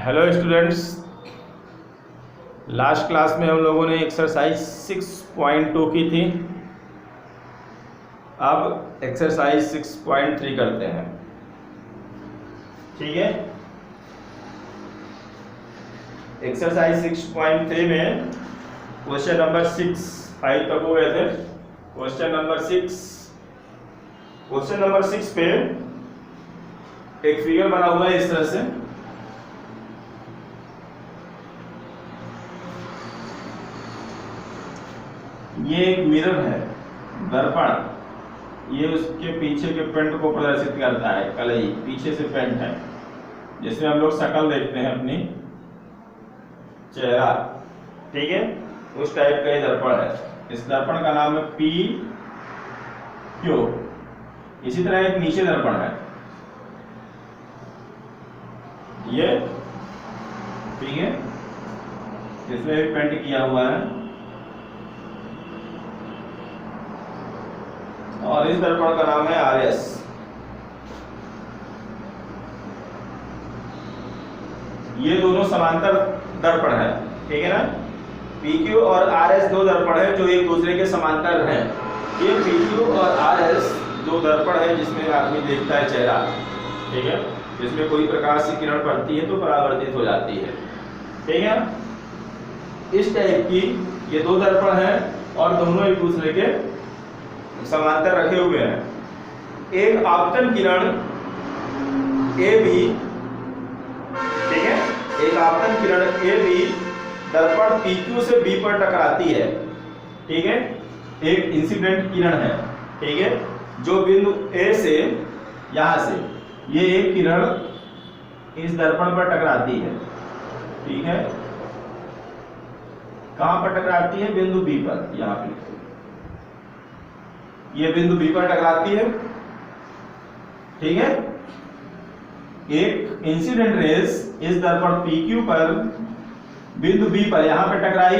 Hello students, last class में हम लोगों ने एक्सरसाइज 6.2 की थी। अब एक्सरसाइज 6.3 करते हैं। ठीक है, एक्सरसाइज 6.3 में क्वेश्चन नंबर 6 5 तक हो गए थे। क्वेश्चन नंबर 6 पे एक फिगर बना हुआ है इस तरह से। ये एक मिरर है, दर्पण। ये उसके पीछे के पेंट को प्रदर्शित करता है। कलई पीछे से पेंट है, जिसमें हम लोग शक्ल देखते हैं अपनी, चेहरा। ठीक है, उस टाइप का ये दर्पण है। इस दर्पण का नाम है पी क्यू। इसी तरह एक नीचे दर्पण है, ये ठीक है, इसमें भी पेंट किया हुआ है। और इस दर्पण का नाम है आर एस। ये दोनों समांतर दर्पण है। ठीक है ना, पी क्यू और आर एस दो दर्पण है जो एक दूसरे के समांतर हैं। ये पी क्यू और आर एस दो दर्पण है जिसमें आदमी देखता है चेहरा। ठीक है, जिसमें कोई प्रकाश की किरण पड़ती है तो परावर्तित हो जाती है। ठीक है, इस टाइप की ये दो दर्पण है और दोनों एक दूसरे के समांतर रखे हुए हैं। एक आपतन किरण ए बी, ठीक है, एक आपतन किरण ए बी दर्पण पी क्यू से बी पर टकराती है। ठीक है, एक इंसिडेंट किरण है। ठीक है, जो बिंदु ए से, यहां से ये एक किरण इस दर्पण पर टकराती है। ठीक है, कहां पर टकराती है? बिंदु बी पर। यहां पे ये बिंदु बी पर टकराती है। ठीक है, एक इंसिडेंट रेस इस दर्पण पी क्यू पर बिंदु बी पर यहां पर टकराई।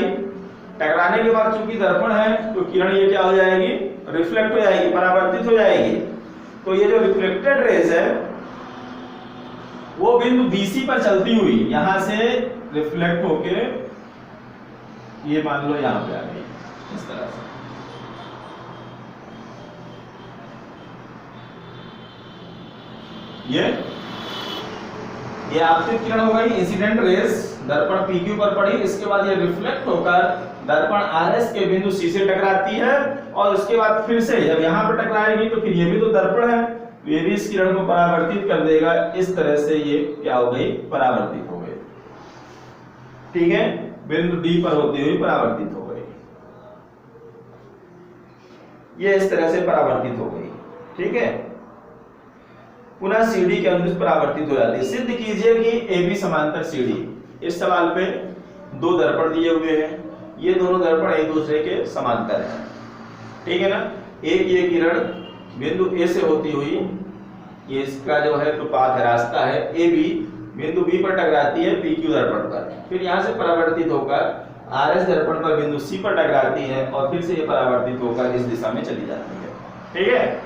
टकराने के बाद चूंकि दर्पण है तो किरण ये क्या हो जाएगी? रिफ्लेक्ट हो जाएगी, परावर्तित हो जाएगी। तो ये जो रिफ्लेक्टेड रेस है वो बिंदु बीसी पर चलती हुई यहां से रिफ्लेक्ट होके ये मान लो यहां पे आ गई, इस तरह से। ये आपतित किरण हो गई, इंसिडेंट रेस दर्पण पी क्यू पर पड़ी। इसके बाद ये रिफ्लेक्ट होकर दर्पण आर एस के बिंदु सी से टकराती है और उसके बाद फिर से जब यहां पर टकराएगी तो फिर ये भी तो दर्पण है, ये भी इस किरण को परावर्तित कर देगा। इस तरह से ये क्या हो गई? परावर्तित हो गई। ठीक है, बिंदु डी पर होती हुई परावर्तित हो गई। ये इस तरह से परावर्तित हो गई। ठीक है, पुनः सीडी के अनुदिश परावर्तित हो जाती है। सिद्ध कीजिए कि ए बी समांतर सीडी। इस सवाल पे दो दर्पण दिए हुए हैं, ये दोनों दर्पण एक दूसरे के समांतर हैं। ठीक है ना, एक ये किरण बिंदु ए से होती हुई, ये इसका जो है तो पाथ है, रास्ता है, ए बी बिंदु बी पर टकराती है पी क्यू दर्पण पर। फिर यहां से परावर्तित होकर आर एस दर्पण पर बिंदु सी पर टकराती है और फिर से ये परावर्तित होकर इस दिशा में चली जाती है। ठीक है,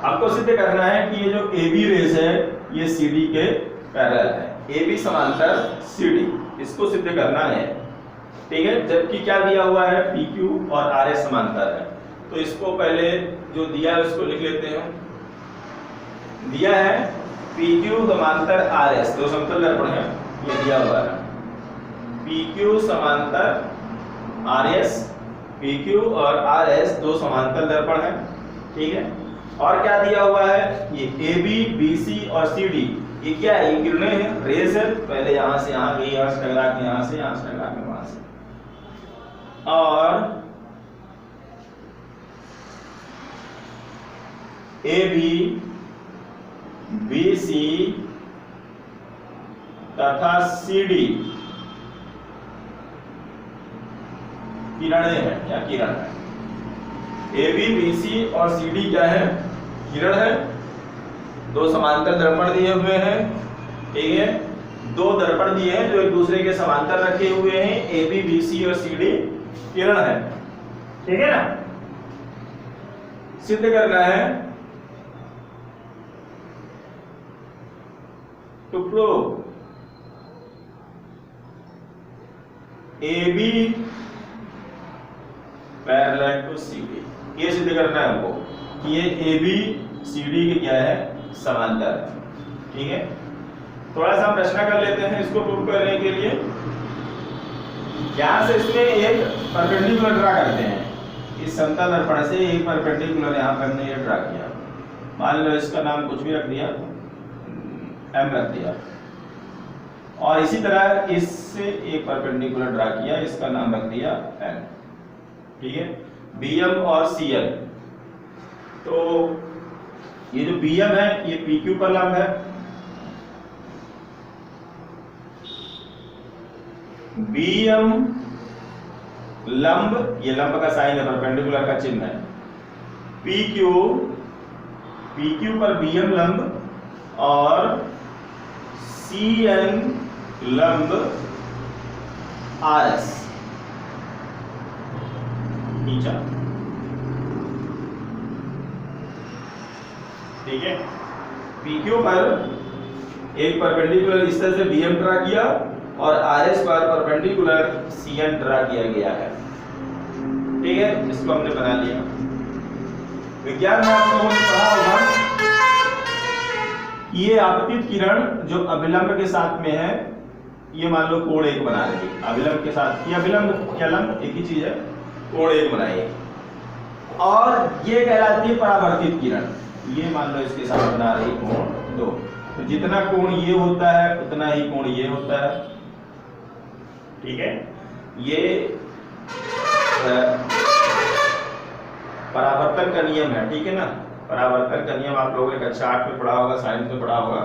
आपको सिद्ध करना है कि ये जो ए बी रेस है ये सी डी के पैरेलल है। ए बी समांतर सी डी, इसको सिद्ध करना है। ठीक है, जबकि क्या दिया हुआ है? पी क्यू और आर एस समांतर है। तो इसको पहले जो दिया है उसको लिख लेते हैं। दिया है पी क्यू समांतर आर एस, दो समतल दर्पण है, ये दिया हुआ है। पी क्यू समांतर आर एस, पी क्यू और आर एस दो समांतर दर्पण है। ठीक है, और क्या दिया हुआ है? ये ए बी, बी सी और सी डी, ये क्या है? ये किरणें हैं, रेस है। पहले यहां से यहां गई, यहां से टकरा के यहां से, यहां से टकरा के वहां से। और ए बी, बी सी तथा सी डी किरणें हैं या किरण है। ए बी, बी सी और सी डी क्या है? किरण है। दो समांतर दर्पण दिए हुए हैं। ठीक है, दो दर्पण दिए हैं जो एक दूसरे के समांतर रखे हुए हैं। ए बी, बी सी और सी डी किरण है। ठीक है ना, सिद्ध करना है to prove AB parallel to CD। ये सिद्ध करना है हमको कि ये AB CD के क्या है, समांतर है। ठीक है, थोड़ा सा हम रचना कर लेते हैं इसको प्रूव करने के लिए। यहां से इसमें एक परपेंडिकुलर ड्रा करते हैं। इस समतल दर्पण से एक परपेंडिकुलर यहां पर हमने ये ड्रा किया। मान लो इसका नाम कुछ भी रख दिया, M रख दिया, और इसी तरह इससे एक परपेंडिकुलर ड्रा किया, इसका नाम रख दिया M। ठीक है, BM और CL। तो ये जो BM है ये PQ पर लंब है, BM लंब, ये लंब का साइन है, परपेंडिकुलर का चिन्ह है। PQ पर BM लंब और CN लंब RS नीचा। ठीक है, PQ पर एक परपेंडिकुलर इस तरह से BM ड्रा किया और RS पर परपेंडिकुलर CN ड्रा किया गया है। ठीक है, इसको हमने बना लिया। विज्ञान में आप लोगों ने पढ़ा होगा ये आपतित किरण जो अभिलंब के साथ में है, ये मान लो कोण 1 बना रही है। अभिलंब के साथ, ये अभिलंब या लंब एक ही चीज है, कोण 1 बनाइए। और ये कहलाती है परावर्तित किरण। ये मान लो इसके साथ बना रही है कोण 2। तो जितना कोण ये होता है उतना ही कोण ये होता है। ठीक है, ये परावर्तन का नियम है। ठीक है ना, परावर्तन का नियम आप लोगों ने कक्षा 8 में पढ़ा होगा, साइंस में पढ़ा होगा,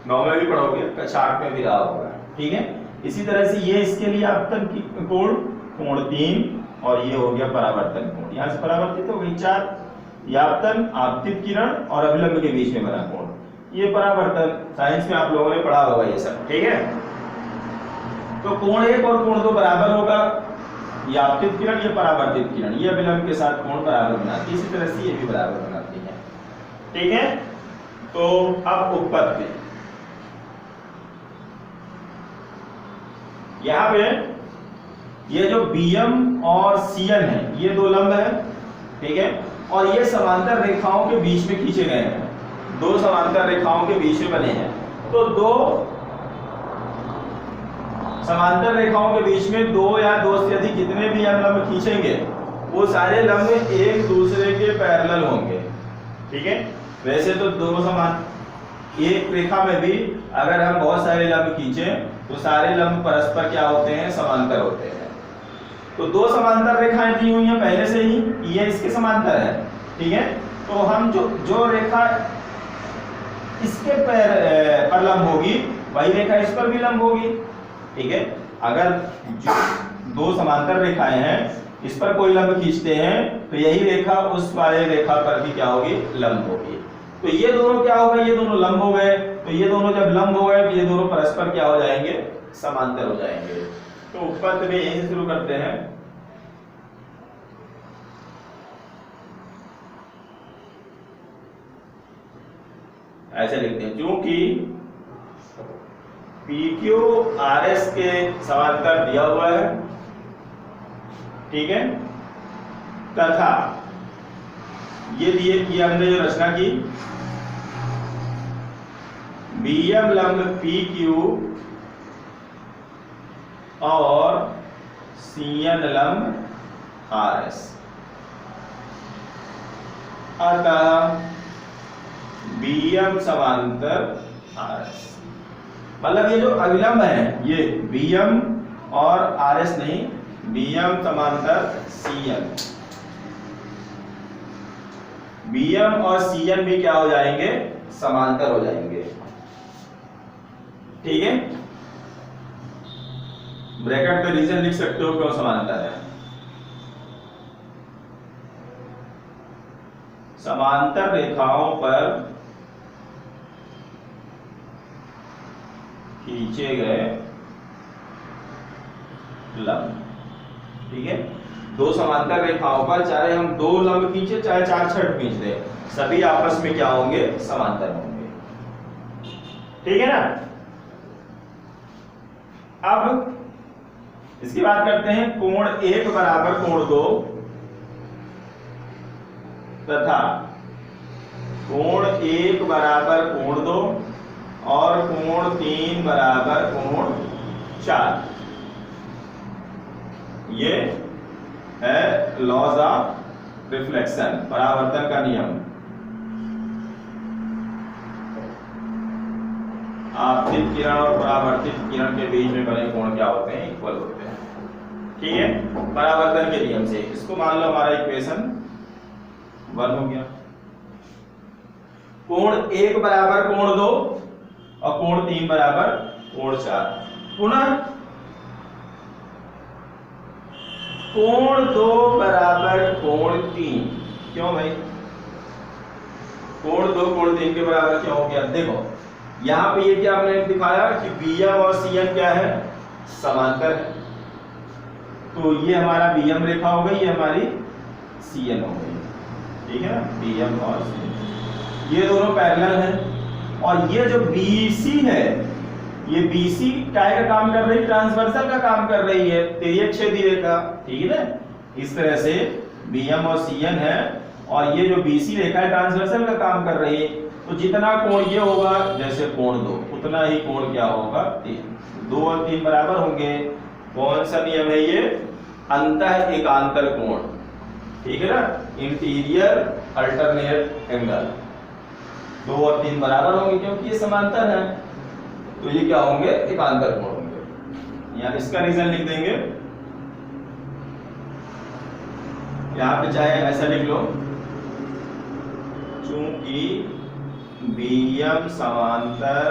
9 में भी पढ़ोगे, कक्षा 8 में भी रहा होगा। ठीक है, इसी तरह से ये इसके लिए आपतन की कोण 3 और ये हो गया परावर्तन कोण। यहाँ से परावर्तित हो गई 4। आपतन, आपतित किरण और अभिलंब के बीच में बना कोण, ये परावर्तन। साइंस में आप लोगों ने पढ़ा होगा ये सब। ठीक है, तो कोण 1 और कोण 2 बराबर होगा। ये आपतित किरण, ये परावर्तित किरण, ये अभिलंब के साथ कोण बराबर बनाती है। इसी तरह से ये भी बराबर बनाती है। ठीक है, तो अब उत्पत्ति। यहां पे ये जो BM और CN है ये दो लंब है। ठीक है, और ये समांतर रेखाओं के बीच में खींचे गए हैं, दो समांतर रेखाओं के बीच में बने हैं। तो दो समांतर रेखाओं के बीच में दो या दो से अधिक जितने भी हम लंब खींचेंगे वो सारे लंब एक दूसरे के पैरेलल होंगे। ठीक है, वैसे तो दो समान एक रेखा में भी अगर हम बहुत सारे लंब खींचें तो सारे लंब परस्पर क्या होते हैं, समांतर होते हैं। तो दो समांतर रेखाएं दी हुई हैं पहले से ही, ये इसके समांतर है। ठीक है, तो हम जो रेखा इसके पर लंब होगी वही रेखा इस पर भी लंब होगी। ठीक है, अगर जो दो समांतर रेखाएं हैं इस पर कोई लंब खींचते हैं तो यही रेखा उस वाले रेखा पर भी क्या होगी, लंब होगी। तो ये दोनों क्या हो गए, ये दोनों लंब हो गए। तो ये दोनों जब लंब हो गए तो ये दोनों परस्पर क्या हो जाएंगे, समांतर हो जाएंगे। तो उत्पत्ति में यही शुरू करते हैं। ऐसे लिखते हैं, क्योंकि PQ RS के समांतर दिया हुआ है। ठीक है, तथा ये दिए कि हमने जो रचना की BM लंब PQ और CN लंब RS, अतः BM समांतर RS। मतलब ये जो अभिलंब है ये BM और RS नहीं, BM समांतर CN। BM और CN भी क्या हो जाएंगे, समांतर हो जाएंगे। ठीक है, ब्रैकेट में रीजन लिख सकते हो क्यों समांतर है। समांतर रेखाओं पर खींचे गए लंब। ठीक है, दो समांतर रेखाओं पर चाहे हम दो लंब खींचे चाहे 4 छठ खींच दे, सभी आपस में क्या होंगे, समांतर होंगे। ठीक है ना। अब इसकी बात करते हैं कोण 1 बराबर कोण 2 तथा कोण 1 बराबर कोण 2 और कोण 3 बराबर कोण 4। ये है लॉज ऑफ रिफ्लेक्शन, परावर्तन का नियम। आपतित किरण और परावर्तित किरण के बीच में बने कोण क्या होते हैं? इक्वल होते हैं। ठीक है, परावर्तन के नियम से। इसको मान लो हमारा इक्वेशन 1 हो गया। कोण 1 बराबर कोण 2 और कोण 3 बराबर कोण 4। पुनः कोण 2 बराबर कोण 3। क्यों भाई? कोण 2 कोण 3 के बराबर क्यों हो गया? देखो यहां पे ये क्या हमने दिखाया कि बीएम और सीएम क्या है? समांतर है। तो ये हमारा बीएम रेखा हो गई, ये हमारी सीएन हो गई। ठीक है ना, बीएम और सीएन ये दोनों पैरेलल हैं। और ये जो बीसी है, ये बीसी क्या का काम कर रही है? ट्रांसवर्सल का काम कर रही है, तिर्यक छेदी रेखा। ठीक है ना, इस तरह से बीएम और सीएन है और ये जो बीसी रेखा है ट्रांसवर्सल का काम कर रही है। तो जितना कोण ये होगा जैसे कोण 2, उतना ही कोण क्या होगा? 3। 2 और 3 बराबर होंगे। कौन सा नियम है ये? अंतः एकांतर कोण। ठीक है ना, इंटीरियर अल्टरनेट एंगल। 2 और 3 बराबर होंगे क्योंकि ये समांतर है, तो ये क्या होंगे? एकांतर कोण होंगे। यहाँ इसका रीजन लिख देंगे, यहाँ पे चाहे ऐसा लिख लो, चूंकि बीएम समांतर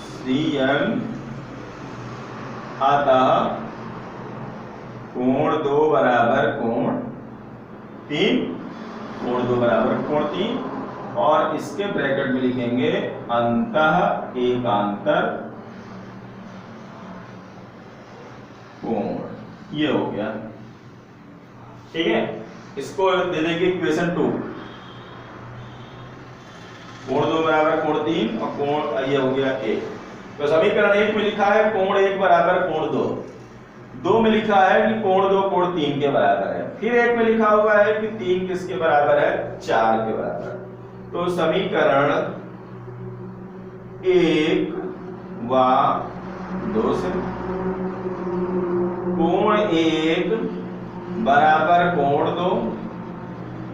सीएम अतः कोण 2 बराबर कोण 3, कोण 2 बराबर कोण 3 और इसके ब्रैकेट में लिखेंगे अंतः एकांतर कोण। ये हो गया। ठीक है, इसको दे देंगे इक्वेशन 2। कोण 2 बराबर कोण 3 और कोण ये हो गया 1। तो समीकरण 1 में लिखा है कोण 1 बराबर कोण 2, 2 में लिखा है कि कोण 2 कोण 3 के बराबर है, फिर 1 में लिखा हुआ है कि 3 किसके बराबर है? 4 के बराबर। तो समीकरण 1 व 2 से कोण 1 बराबर कोण 2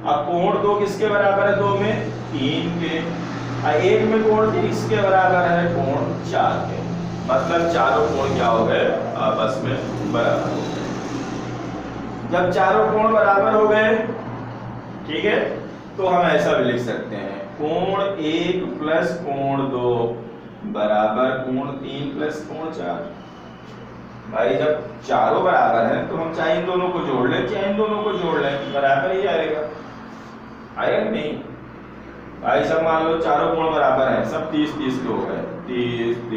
और कोण 2 किसके बराबर है? 2 में 3 के, और 1 में कोण 3 किसके बराबर है? कोण 4 के। मतलब चारों कोण क्या हो गए? आपस में बराबर हो गए। जब चारों कोण बराबर हो गए, ठीक है, तो हम ऐसा भी लिख सकते हैं कोण 1 प्लस कोण 2 बराबर कोण 3 प्लस कोण 4। भाई जब चारों बराबर हैं तो हम चाहे इन दोनों को जोड़ लें चाहे इन दोनों को जोड़ लें, बराबर ही आएगा। आएगा नहीं? भाई सब मान लो चारों कोण बराबर हैं, सब 30-30 के हो गए। 30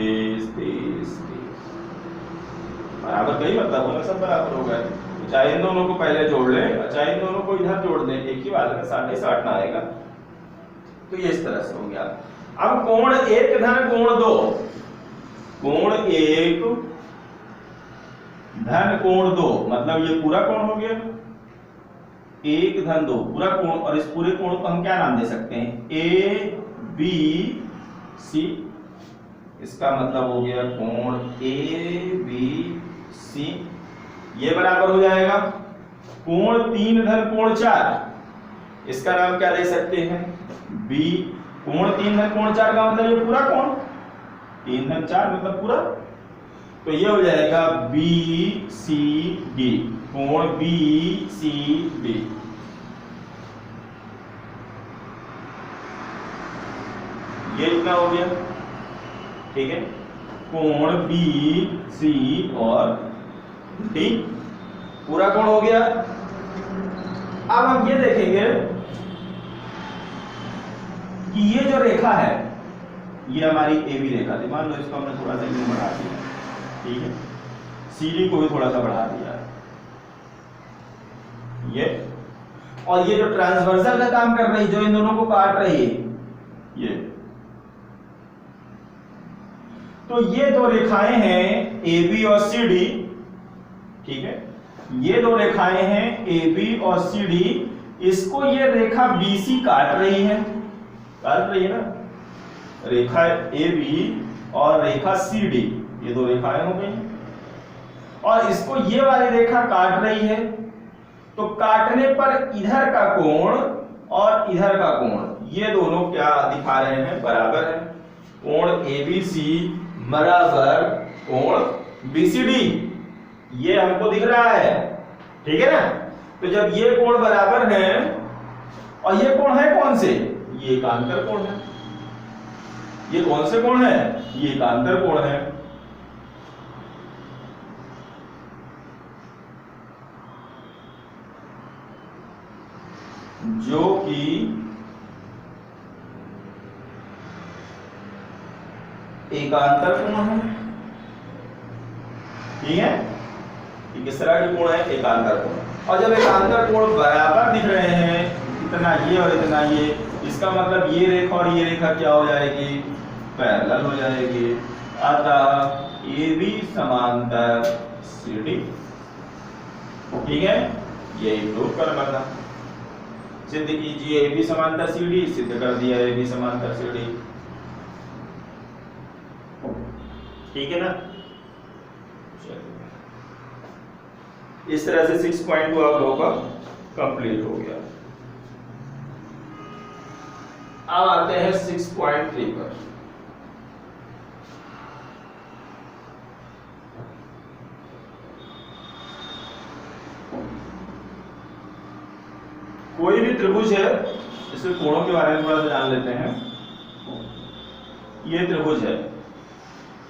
बराबर का ही मतलब होगा, सब बराबर हो गए। चाहे इन दोनों को पहले जोड़ लें चाहे इन दोनों को इधर जोड़ दें, एक ही बात है, 60 ना आएगा। तो ये इस तरह से हो गया। अब कोण 1 धन कोण 2, कोण 1 धन कोण 2 मतलब ये पूरा कोण हो गया। 1 धन 2 पूरा कोण, और इस पूरे कोण को हम क्या नाम दे सकते हैं? A B C. इसका मतलब हो गया कोण ए बी सी, ये बराबर हो जाएगा कोण 3 धन कोण 4। इसका नाम क्या दे सकते हैं? बी। कोण 3 धन कोण 4 का मतलब ये पूरा कोण, 3 धन 4 मतलब पूरा। तो ये हो जाएगा बी सी डी, कोण बी सी डी। ये इतना हो गया। ठीक है, कोण बी सी और डी पूरा कोण हो गया। अब हम ये देखेंगे कि ये जो रेखा है ये हमारी ए बी रेखा थी। मान लो इसको हमने थोड़ा सा यूं बढ़ा दिया, ठीक है, सीडी को भी थोड़ा सा बढ़ा दिया ये, और ये जो ट्रांसवर्सल का काम कर रही है, जो इन दोनों को काट रही है ये, तो ये दो रेखाएं हैं ए बी और सी डी, ठीक है, ये दो रेखाएं हैं AB और CD, इसको ये रेखा BC काट रही है ना, रेखा AB और रेखा CD, ये दो रेखाएं हो गई, और इसको ये वाली रेखा काट रही है। तो काटने पर इधर का कोण और इधर का कोण ये दोनों क्या दिखा रहे हैं, बराबर है। कोण ABC बराबर कोण BCD, ये हमको दिख रहा है, ठीक है ना। तो जब ये कोण बराबर है, और ये कोण है कौन से, ये एकांतर कोण है। ये कौन से कोण है, ये एकांतर कोण है। जो कि एकांतर कोण है, ठीक है, ये किस तरह की कोण है, एकांतर कोण। और जब एकांतर कोण बराबर दिख रहे हैं, इतना ये और इतना ये, इसका मतलब ये रेखा और ये रेखा क्या हो जाएगी, पैरेलल हो जाएगी। अतः AB समांतर CD, ठीक है, यही प्रूव करना था। सिद्ध कीजिए AB समांतर CD, सिद्ध कर दिया AB समांतर CD, ठीक है ना। इस तरह से 6.2 आप लोगों का कंप्लीट हो गया। अब आते हैं 6.3 पर। कोई भी त्रिभुज है, इसके कोणों के बारे में थोड़ा सा जान लेते हैं। ये त्रिभुज है,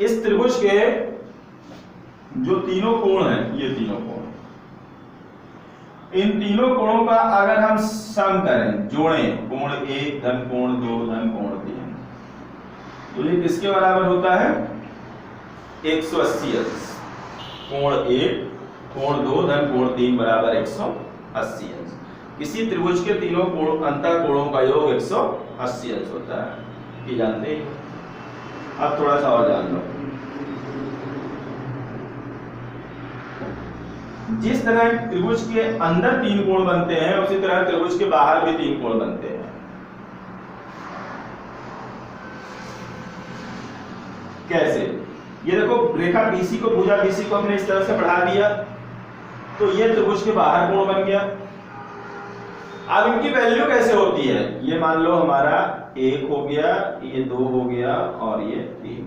इस त्रिभुज के जो तीनों कोण हैं, ये तीनों कोण, इन तीनों कोणों का अगर हम सम करें, जोड़ें, कोण 1 धन कोण 2 धन कोण 3, तो ये किसके बराबर होता है, 180 अंश। कोण 1 कोण 2 धन कोण 3 बराबर 180 अंश। किसी त्रिभुज के तीनों कोण अंतः कोणों का योग 180 अंश होता है, ये जानते हैं। अब थोड़ा सा और जान लो। जिस तरह त्रिभुज के अंदर 3 कोण बनते हैं, उसी तरह त्रिभुज के बाहर भी 3 कोण बनते हैं। कैसे, ये देखो, रेखा BC को, भुजा BC को हमने इस तरह से बढ़ा दिया, तो ये त्रिभुज के बाहर कोण बन गया। अब इनकी वैल्यू कैसे होती है, ये मान लो हमारा 1 हो गया, ये 2 हो गया और ये 3,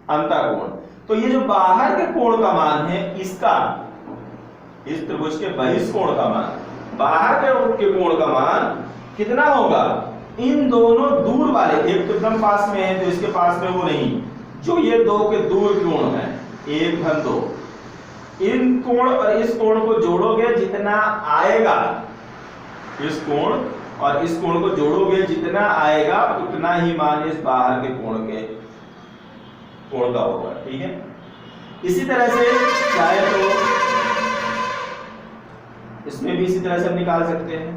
अंतः कोण। तो ये जो बाहर के कोण का मान है, इसका, इस त्रिभुज के बहिष्कोण का मान, बाहर के कोण का मान कितना होगा, इन दोनों दूर वाले, एक तो एकदम पास में है तो इसके पास में वो नहीं, जो ये दो के दूर कोण है, 1 धन 2, इन कोण और इस कोण को जोड़ोगे जितना आएगा, इस कोण और इस कोण को जोड़ोगे जितना आएगा, उतना ही मान इस बाहर के कोण का होगा, ठीक है। इसी तरह से चाहे तो इसमें भी इसी तरह से हम निकाल सकते हैं।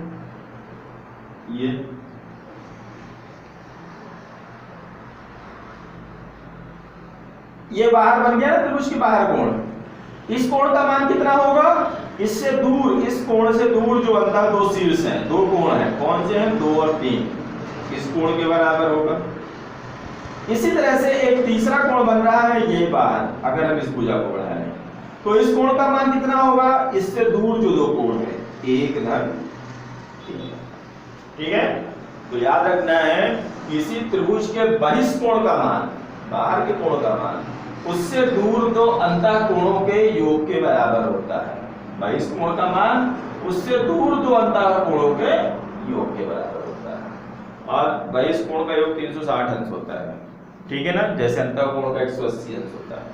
ये बाहर बन गया ना त्रिभुज के बाहर कोण, इस कोण का मान कितना होगा, इससे दूर, इस कोण से दूर जो अंतः दो शीर्ष हैं, दो कोण हैं, कौन से हैं, 2 और 3, इस कोण के बराबर होगा। इसी तरह से एक तीसरा कोण बन रहा है, ये बाहर, अगर हम इस भुजा को बढ़ाएं तो इस कोण का मान कितना होगा, इससे दूर जो दो कोण है, 1 धन 3, ठीक है। तो याद रखना है, किसी त्रिभुज के बहिष्कोण का मान, बाहर के कोण का मान, उससे दूर दो अंतः कोणों के योग के बराबर होता है। बहिष्कोण का मान उससे दूर दो अंतः कोणों के योग के बराबर होता है, और बहिष्कोण का योग 360 अंश होता है, ठीक है ना, जैसे अंतः कोण का 180 अंश होता है।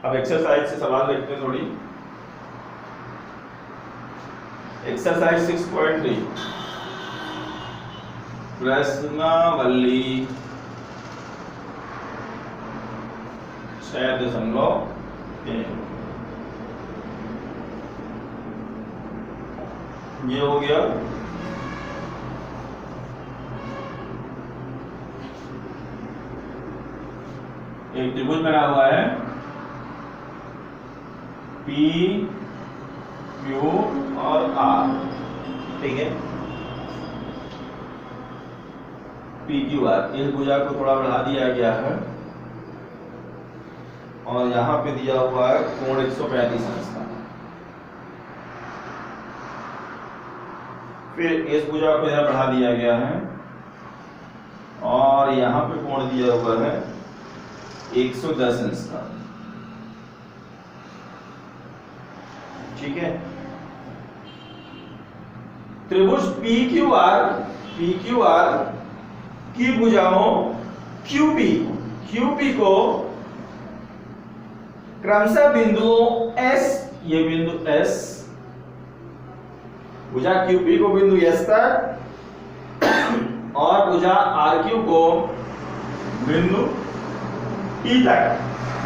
अब एक्सरसाइज से सवाल देखते हैं थोड़ी। एक्सरसाइज 6.3, प्रश्नावली 6.3, ये हो गया। एक त्रिभुज बना हुआ है पी क्यू और आर, ठीक है, पी क्यू आर। इस भुजा को थोड़ा बढ़ा दिया गया है और यहाँ पे दिया हुआ है कोण 135 अंश का। फिर इस भुजा को इधर बढ़ा दिया गया है और यहाँ पे कोण दिया हुआ है 110 अंश का, ठीक है। त्रिभुज PQR की भुजाओं QP को क्रमशः बिंदुओं S, ये बिंदु S, भुजा QP को बिंदु S तक और भुजा RQ को बिंदु T तक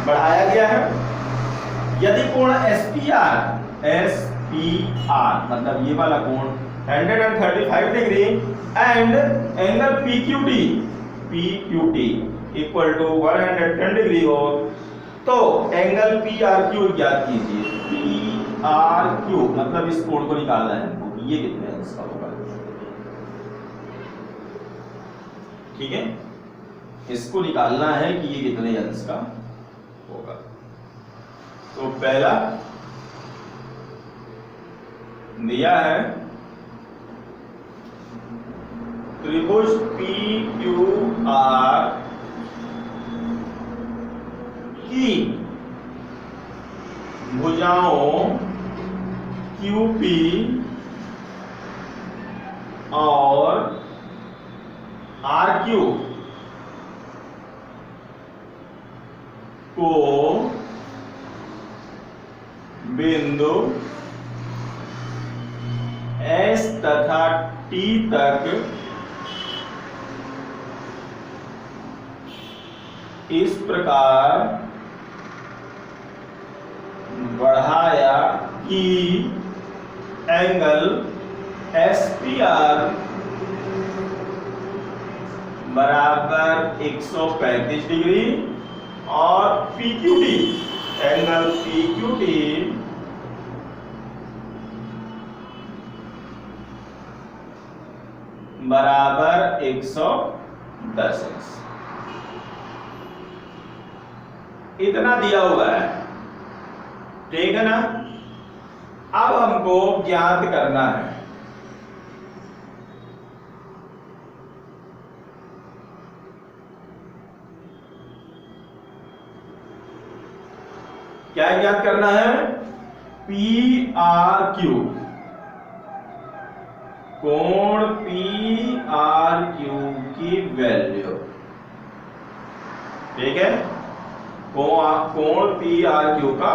बढ़ाया गया है। यदि कोण SPR मतलब ये वाला कोण 135 degree and angle PQT equal to 110 degree हो तो एंगल PRQ ज्ञात कीजिए। PRQ मतलब इस कोण को निकालना है, ये कितने अंश का होगा, ठीक है, इसको निकालना है कि ये कितने अंश का होगा। तो पहला दिया है त्रिभुज PQR की भुजाओं QP और RQ को बिंदु S तथा T तक इस प्रकार बढ़ाया कि एंगल SPR बराबर 135 डिग्री और PQT एंगल PQT बराबर 110 अंश। इतना दिया हुआ है, ठीक है ना। अब हमको ज्ञात करना है क्या ज्ञात करना है, PRQ, कोण PRQ की वैल्यू, ठीक है, कोण PRQ का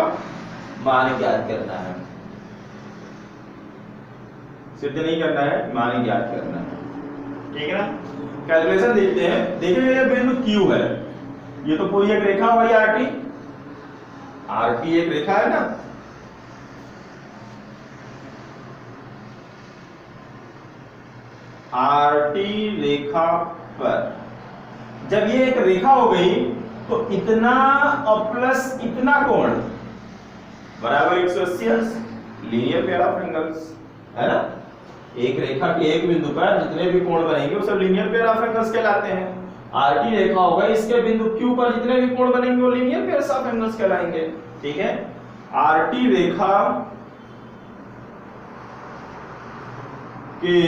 मान ज्ञात करना है, सिद्ध नहीं करना है, मान ज्ञात करना है, ठीक है ना। कैलकुलेशन देखते हैं। देखिए ये बिंदु Q है, ये तो कोई एक रेखा हुई RT एक रेखा है ना, RT रेखा पर जब ये एक रेखा हो गई तो इतना और प्लस इतना कोण बराबर 180 अंश, लीनियर पेयर ऑफ एंगल्स है ना। एक रेखा के एक बिंदु पर जितने भी कोण बनेंगे वो सब लीनियर पेयर ऑफ एंगल्स कहलाते हैं। RT रेखा होगा, इसके बिंदु Q पर जितने भी कोण बनेंगे वो लीनियर पेयर ऑफ एंगल्स कहलाएंगे, ठीक है। RT रेखा के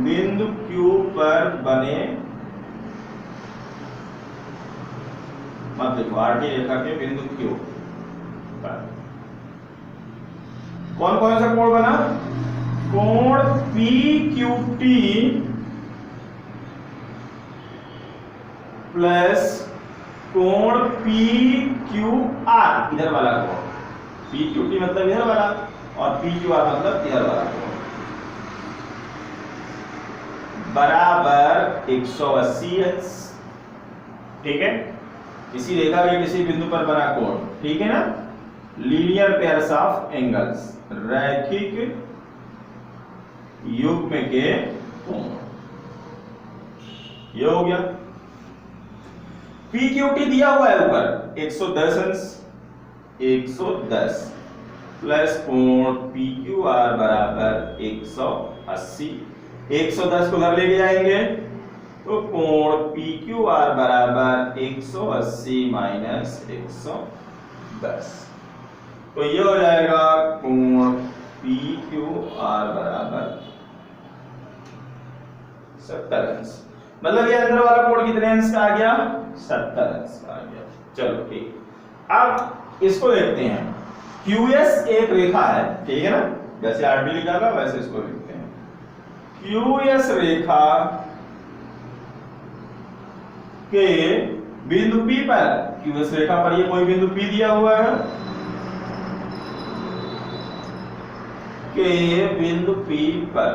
बिंदु Q पर बने, मत देखो, RT रेखा के बिंदु Q पर कौन कौन सा कोण बना, कोण PQT प्लस कोण PQR, इधर वाला कोण, PQT मतलब इधर वाला और PQR मतलब इधर वाला कोण, बराबर 180 अंश, ठीक है। किसी रेखा के किसी बिंदु पर बना कोण, ठीक है ना, लीनियर पेयर्स ऑफ एंगल्स, रैखिक युग्म के कोण, ये हो गया। पी क्यू टी दिया हुआ है ऊपर 110 अंश 110 प्लस कोण पी क्यू आर बराबर 180। 110 को उधर लेके जाएंगे तो कोण पी क्यू आर बराबर 180 माइनस 110। तो ये हो जाएगा कोण पी क्यू आर बराबर 70 अंश। मतलब ये अंदर वाला कोण कितने अंश का आ गया? 70 अंश का आ गया। चलो ठीक, अब इसको देखते हैं। QS एक रेखा है, ठीक है ना, जैसे RD लिखा था वैसे इसको लिखते हैं। QS रेखा के बिंदु P पर, QS रेखा पर ये कोई बिंदु P दिया हुआ है, के बिंदु P पर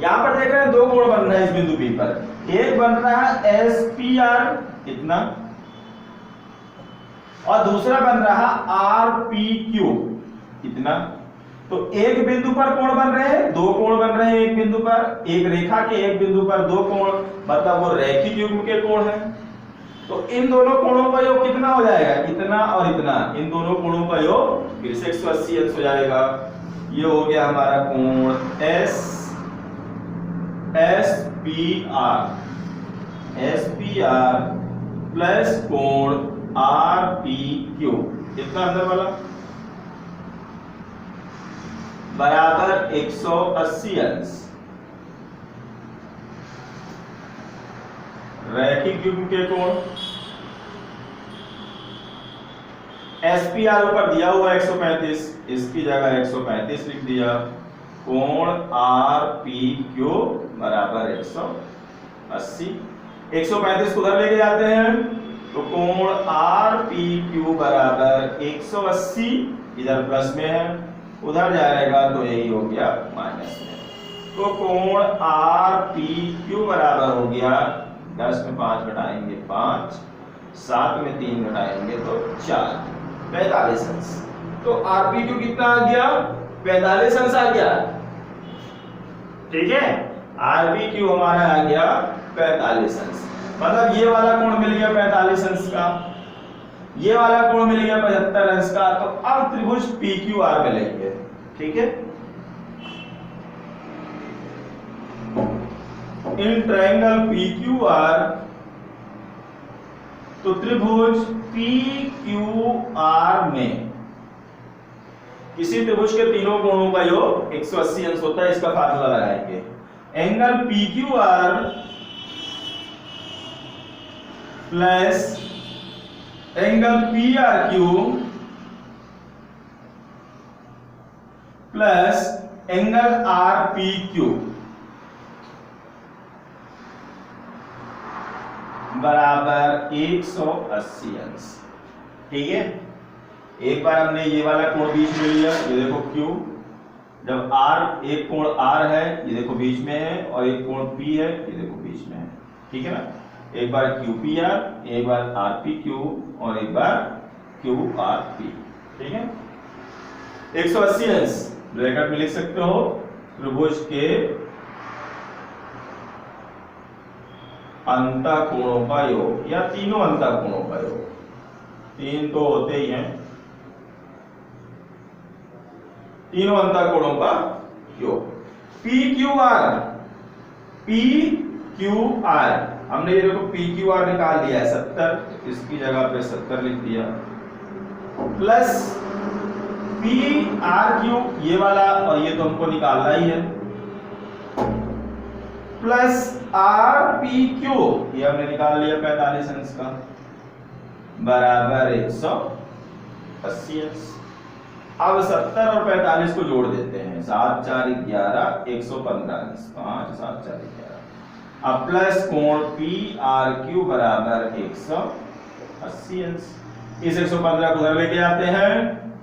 यहां पर देख रहे हैं दो कोण बन रहा है इस बिंदु P पर। एक बन रहा है SPR इतना, और दूसरा बन रहा RPQ इतना। तो एक बिंदु पर कोण बन रहे हैं, दो कोण बन रहे हैं एक बिंदु पर, एक रेखा के एक बिंदु पर दो कोण, मतलब वो रैखिक युग्म के कोण है। तो इन दोनों कोणों का योग कितना हो जाएगा? इतना और इतना, इन दोनों कोणों का योग फिर से 180 अंश हो जाएगा। ये हो गया हमारा कोण SPR प्लस कोण RPQ इतना अंदर वाला बराबर 180 अंश। रैखिक युग्म के कोण SPR ऊपर दिया हुआ 135, इसकी जगह 135 लिख दिया। कोण RPQ बराबर 180। 135 को उधर लेके जाते हैं तो कोण RPQ बराबर 180, इधर प्लस में है, उधर जाएगा तो यही हो गया माइनस में। तो कोण RPQ बराबर हो गया 10 में 5 घटाएंगे 5, 7 में 3 घटाएंगे तो 4, 45 अंश। तो RPQ कितना आ गया? 45 अंश आ गया, ठीक है। RPQ हमारा आ गया 45 अंश, मतलब ये वाला कोण मिल गया 45 अंश का, ये वाला कोण मिल गया 75 अंश का। तो अब त्रिभुज PQR मिलेंगे, ठीक है। इन ट्रायंगल PQR, तो त्रिभुज PQR में किसी त्रिभुज के तीनों कोणों का योग 180 अंश होता है, इसका फार्मूला लगाएंगे। Angle PQR plus angle PRQ plus angle RPQ बराबर 180 अंश, ठीक है। एक बार हमने ये वाला कोण बीच में लिया, ये देखो Q, जब R, एक कोण R है ये देखो बीच में है, और एक कोण P है ये देखो बीच में है, ठीक है ना। एक बार QPR, एक बार RPQ और एक बार QRP, ठीक है। 180 अंश ब्रैकेट में लिख सकते हो त्रिभुज के अंतःकोणों का योग, या तीनों अंतःकोणों का योग, तीन तो होते ही हैं, तीनों अंतःकोणों का योग। PQR हमने ये देखो PQR निकाल दिया है 70, इसकी जगह पे 70 लिख दिया, प्लस PRQ ये वाला, और ये तो हमको निकालना ही है, प्लस RPQ ये हमने निकाल लिया 45 अंश का, बराबर 180 अंश। अब 70 और 45 को जोड़ देते हैं, 7 4 11, 115 अंश, 5 7 4 11। अब प्लस कोण PRQ बराबर 180 अंश। इस 115 को उधर लेके आते हैं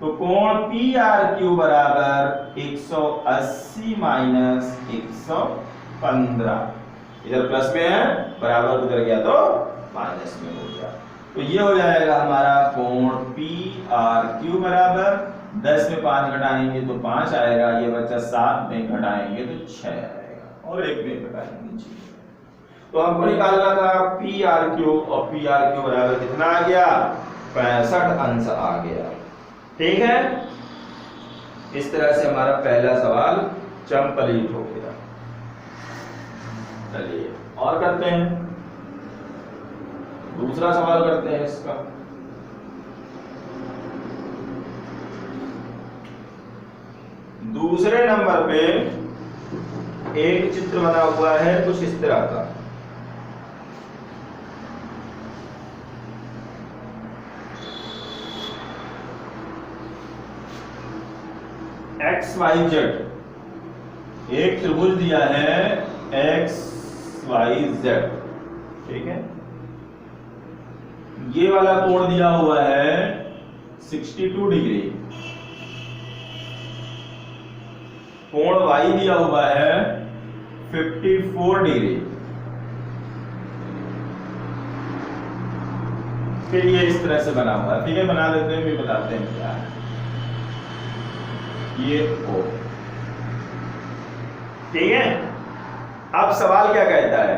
तो कोण PRQ बराबर 180 माइनस 115, इधर प्लस में है, बराबर उधर गया तो माइनस में हो गया। तो ये हो जाएगा हमारा कोण PRQ बराबर 10 में 5 घटाएंगे तो 5 आएगा, ये बच्चा 7 में घटाएंगे तो 6 आएगा, और 1 में घटाएंगे 6। तो हमको निकालना था पी आर क्यू, और पी आर क्यू बराबर कितना आ गया, 65 अंश आ गया। ठीक है, इस तरह से हमारा पहला सवाल कंप्लीट हो गया। चलिए और करते हैं, दूसरा सवाल करते हैं इसका। दूसरे नंबर पे एक चित्र बना हुआ है कुछ इस तरह का। एक्स वाई जेड एक त्रिभुज दिया है एक्स वाई जेड, ठीक है। ये वाला कोण दिया हुआ है 62 डिग्री, कोण वाई दिया हुआ है 54 डिग्री। फिर ये इस तरह से बना हुआ है, ठीक है, बना देते हैं, फिर बताते हैं क्या है। ये O, ठीक है। अब सवाल क्या कहता है,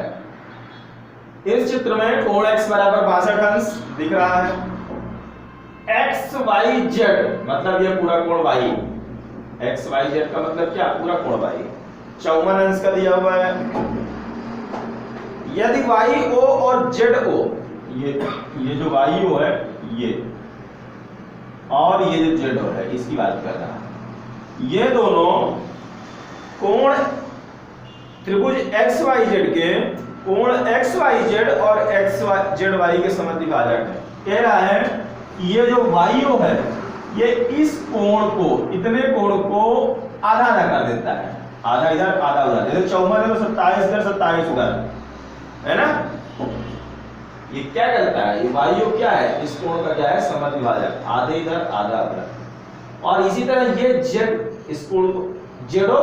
इस चित्र में कोण x बराबर 62 अंश दिख रहा है, एक्स वाई जेड मतलब ये पूरा कोण y, एक्स वाई जेड का मतलब क्या, पूरा कोण y 54 अंश का दिया हुआ है। यदि वाई ओ और जेड ओ, ये जो वाई ओ है ये, और ये जो जेड ओ है इसकी बात कर रहा है, ये दोनों कोण त्रिभुज एक्स वाई जेड के कोण एक्स वाई जेड और एक्स जेड वाई के समद्विभाजक है। कह रहा है कि ये जो वाई ओ है ये इस कोण को, इतने कोण को आधा आधा कर देता है, आधा इधर आधा उधर। जैसे 54 है तो 27 इधर 27 उधर, है ना। ये क्या करता है, ये वाई ओ क्या है, इस कोण का क्या है, समद्विभाजक, आधे इधर आधा उधर। और इसी तरह ये जेड इस कोण को, जेडो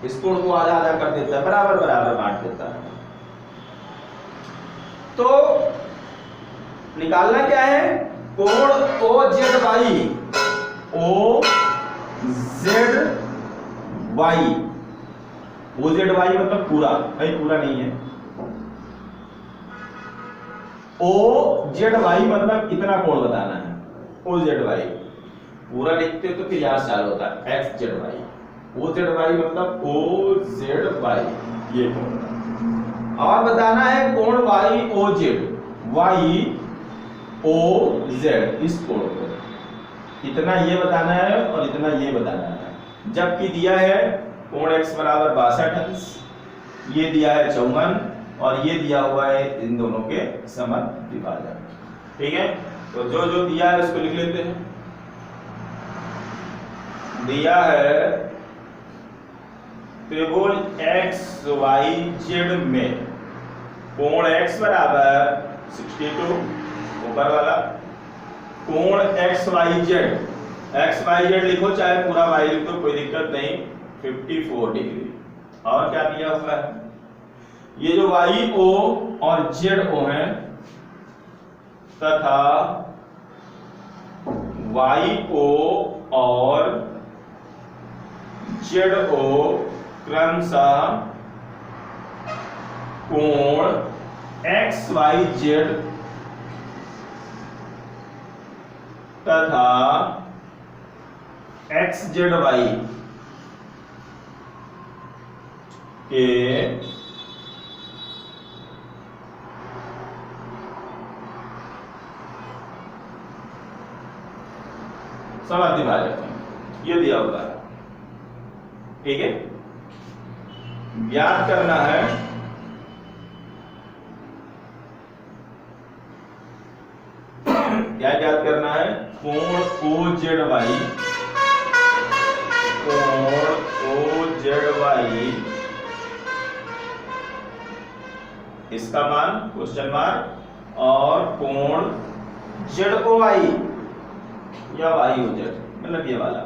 इस कोण को आधा आधा कर देता है, बराबर बराबर बांट देता है। तो निकालना क्या है, कोण O Z Y, O Z Y, O Z Y मतलब पूरा, भाई पूरा नहीं है, ओ जेड वाई मतलब इतना कोण बताना है, ओ जेड वाई पूरा लिखते तो फिर यहां से होता है X Z Y, O Z Y मतलब ओ जेड वाई, ये कोण। और बताना है कोण Y O Z, Y O Z, इस कोण को इतना ये बताना है और इतना ये बताना है। जबकि दिया है कोण x बराबर 62 अंश, ये दिया है 54 और ये दिया हुआ है इन दोनों के समद्विभाजक, ठीक है। तो जो जो दिया है उसको लिख लेते हैं। दिया है त्रिभुज एक्स वाई जेड में कोण x बराबर 62 ऊपर वाला, कोण एक्स वाई जेड लिखो चाहे पूरा y लिख दो कोई दिक्कत नहीं, 54 डिग्री। और क्या दिया हुआ है, ये जो वाई ओ और जेड ओ है तथा वाई ओ और जेड ओ क्रमशः कोण एक्स वाई जेड तथा एक्स जेड वाई के समद्विभाजक है, ये दिया हुआ है, ठीक है। ज्ञात करना है क्या ज्ञात करना है, कोण ओ जेड वाई, कोण ओ जेड वाई इसका मान क्वेश्चन मार्क, और कोण जेड ओ वाई या वाई ओ जेड मतलब ये वाला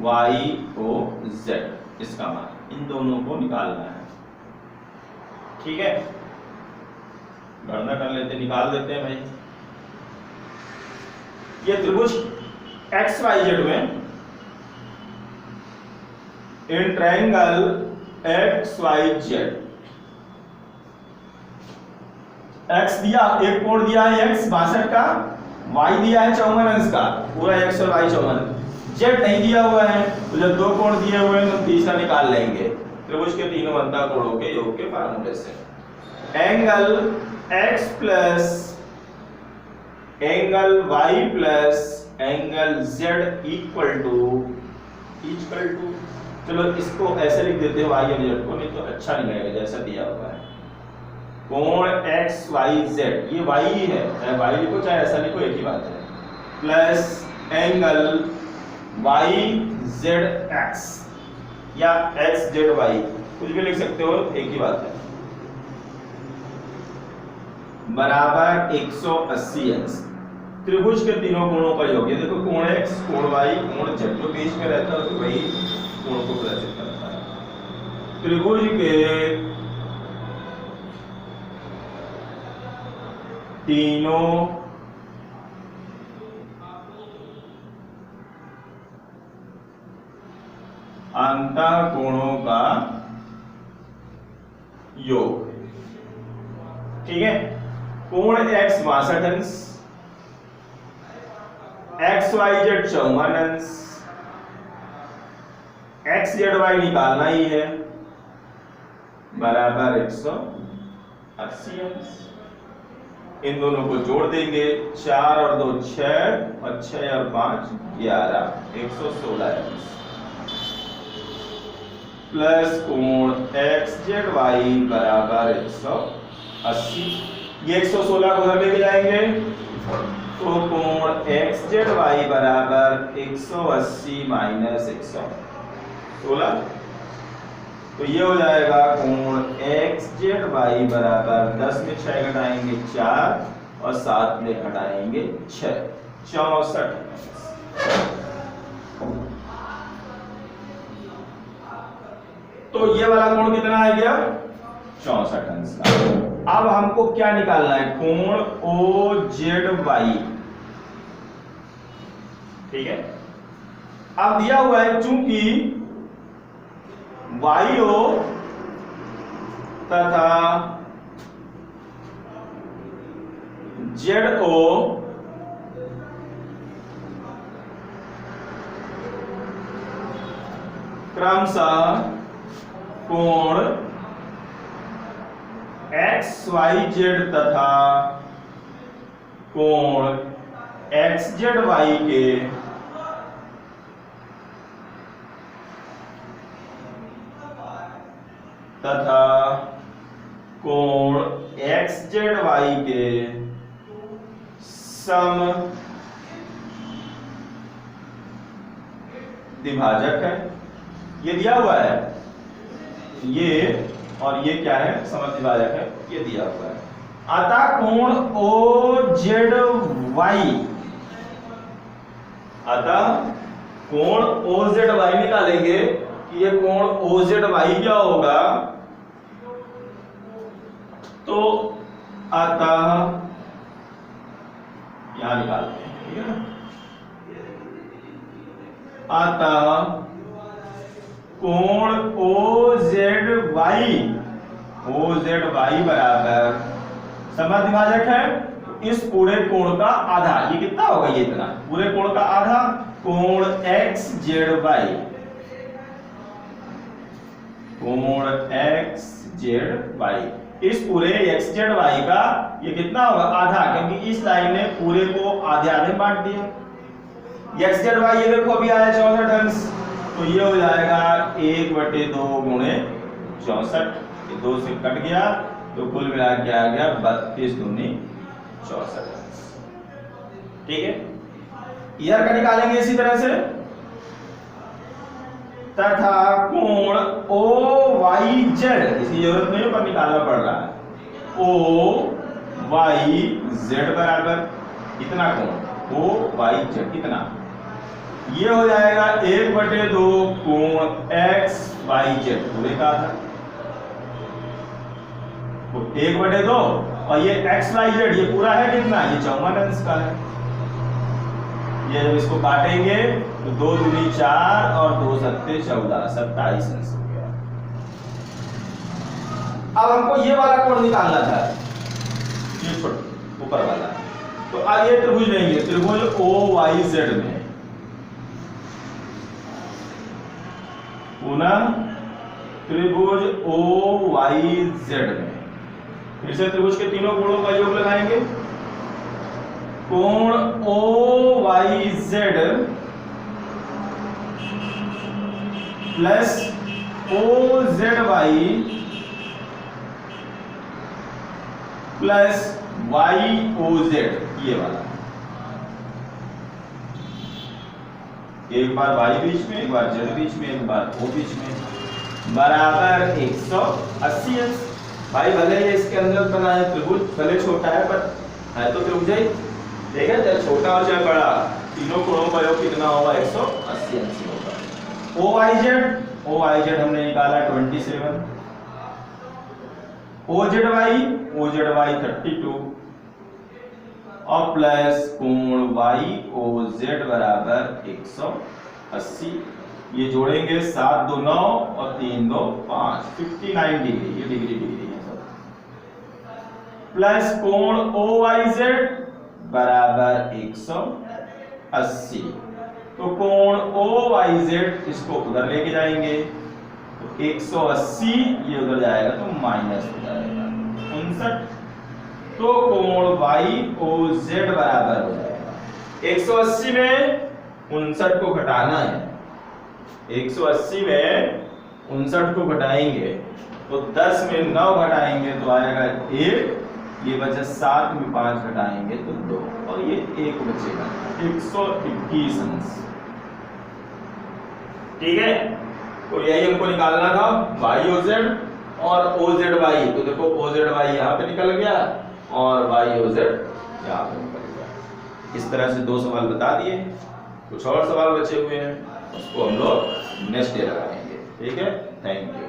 वाई ओ जेड इसका मान, इन दोनों को निकालना है, ठीक है। गणना कर लेते, निकाल देते हैं भाई। ये त्रिभुज एक्स वाई जेड में in triangle X Y Z x दिया, एक कोण दिया है x 62 का, y दिया है 54 अंश का, पूरा x और y 54, z नहीं दिया हुआ है, तो जब दो कोण दिए हुए हैं तो तीसरा निकाल लेंगे त्रिभुज के तीनों अंतः कोणों के योग के फार्मूले से। Angle x plus angle y plus angle z equal to, चलो इसको ऐसे लिख देते हैं y और z को, नहीं तो अच्छा नहीं लगेगा जैसा दिया हुआ है। कोण x y z, ये y ही है, चाहे y लिखो चाहे ऐसा लिखो एक ही बात है, plus angle y z x या x z y कुछ भी लिख सकते हो, एक ही बात है, बराबर 180 अंश। त्रिभुज के तीनों कोणों का योग, देखो कोण x कोण y कोण z, जो बीच में रहता है तो वही कोण को प्रदर्शित करता है। त्रिभुज के तीनों अंतः कोणों का योग, ठीक है। कोण x 62 अंश, x y z 54 अंश, x z y निकालना ही है, बराबर 180 अंश। इन दोनों को जोड़ देंगे, 4 और 2 6 और 6 और 5 11, 116 अंश, प्लस कोण x z y बराबर 180। ये 116 को उधर लेके जाएंगे तो कोण x z y बराबर 180 माइनस 116, तो ये हो जाएगा कोण x z y बराबर 10 में 6 घटाएंगे 4 और 7 में घटाएंगे 6, 64। तो ये वाला कोण कितना आ गया, 64 अंश का। अब हमको क्या निकालना है, कोण OZY, ठीक है। अब दिया हुआ है चूंकि YO तथा ZO क्रमशः कोण XYZ तथा कोण XZY के तथा कोण XZY के सम द्विभाजक है। ये दिया हुआ है, ये और ये क्या है, समद्विभाजक है, ये दिया हुआ है। अतः कोण OZY, अतः कोण OZY निकालेंगे कि ये कोण OZY क्या होगा, तो अतः यहां निकालते हैं, ठीक है ना। अतः कोण OZY बराबर समद्विभाजक है, इस पूरे कोण का आधा, ये कितना होगा, ये इतना, पूरे कोण का आधा कोण XZY, कोण XZY, इस पूरे XZY का ये कितना होगा, आधा, क्योंकि इस लाइन ने पूरे को आधे आधे बांट दिया। XZY ये देखो अभी आया 64 अंश, तो ये हो जाएगा 1/2 गुणे 64, ये 2 से कट गया तो कुल मिला के आ गया 32 दूनी 64, ठीक है। इधर का निकालेंगे इसी तरह से, तथा कोण OYZ, इसकी जरूरत नहीं है पर निकालना पड़ रहा है, OYZ बराबर इतना कोण OYZ कितना, ये हो जाएगा 1/2 कोण XYZ पूरे का आधा, 1/2 और ये XYZ ये पूरा है कितना, ये 54 अंश का है। ये जब इसको काटेंगे तो 2 दूनी 4 और 2 सत्ते 14, 27 अंश हो गया। अब हमको ये वाला कोण निकालना था, ये ऊपर वाला। तो आइए त्रिभुज लेंगे, त्रिभुज OYZ में, पुनः त्रिभुज OYZ में फिर से त्रिभुज के तीनों कोणों का योग लगाएंगे। कोण OYZ plus OZY plus YOZ, ये वाला, एक बार Y बीच में, एक बार Z बीच में, एक बार O बीच में, बराबर 180 अंश। भाई भले ये इसके अंदर बना है त्रिभुज, भले छोटा है पर है तो त्रिभुज ही, ठीक है, चाहे छोटा हो चाहे बड़ा, तीनों कोणों का योग कितना होगा, 180 अंश होगा। OYZ हमने निकाला 27, OZY 32 और प्लस कोण YOZ बराबर 180। ये जोड़ेंगे 7 2 9 और 3 2 5, 59 डिग्री, ये डिग्री है सब, प्लस कोण OYZ बराबर 180। तो कोण OYZ इसको उधर लेके जाएंगे, तो 180 ये उधर जाएगा तो माइनस हो जाएगा 59। तो कोण YOZ बराबर हो जाएगा 180 में 59 को घटाना है, 180 में 59 को घटाएंगे तो 10 में 9 घटाएंगे तो आएगा 1, ये बचा 7 में 5 घटाएंगे तो 2 और ये 1 बचेगा, 121 अंश। ठीक है, तो यही हमको निकालना था YOZ और OZY। तो देखो OZY यहाँ पे निकल गया और YOZ यहाँ पे निकल गया। इस तरह से 2 सवाल बता दिए, कुछ और सवाल बचे हुए हैं उसको हम लोग नेक्स्ट डे लगाएंगे। ठीक है, थैंक यू।